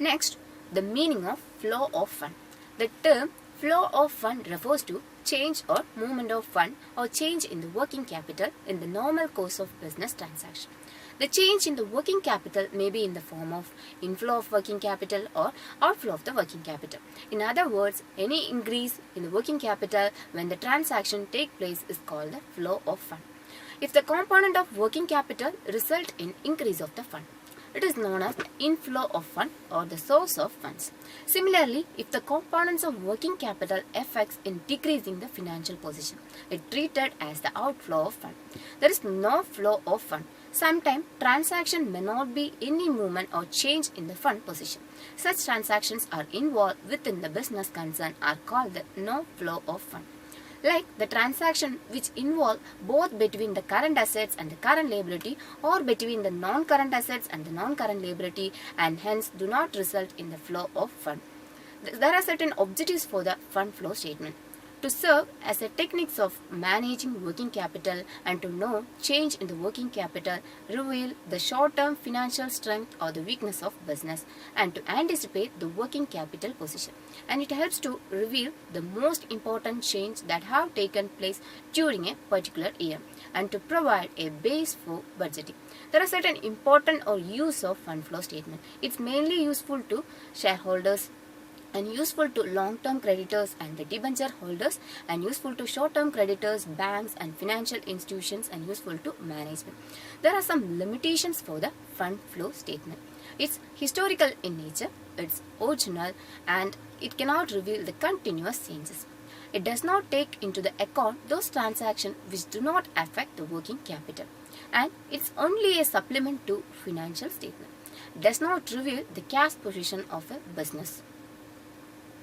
Next, the meaning of flow of fund. The term flow of fund refers to change or movement of fund or change in the working capital in the normal course of business transaction. The change in the working capital may be in the form of inflow of working capital or outflow of the working capital. In other words, any increase in the working capital when the transaction takes place is called the flow of fund. If the component of working capital result in increase of the fund, it is known as the inflow of fund or the source of funds. Similarly, if the components of working capital affects in decreasing the financial position, it is treated as the outflow of fund. There is no flow of fund. Sometimes transaction may not be any movement or change in the fund position. Such transactions are involved within the business concern are called the no flow of fund. Like the transaction which involve both between the current assets and the current liability or between the non-current assets and the non-current liability and hence do not result in the flow of fund. There are certain objectives for the fund flow statement. To serve as a techniques of managing working capital and to know change in the working capital, reveal the short-term financial strength or the weakness of business and to anticipate the working capital position. And it helps to reveal the most important change that have taken place during a particular year and to provide a base for budgeting. There are certain important or use of fund flow statement. It's mainly useful to shareholders and useful to long-term creditors and the debenture holders and useful to short-term creditors, banks and financial institutions and useful to management. There are some limitations for the fund flow statement. It's historical in nature, it's original and it cannot reveal the continuous changes. It does not take into the account those transactions which do not affect the working capital and it's only a supplement to financial statement. It does not reveal the cash position of a business.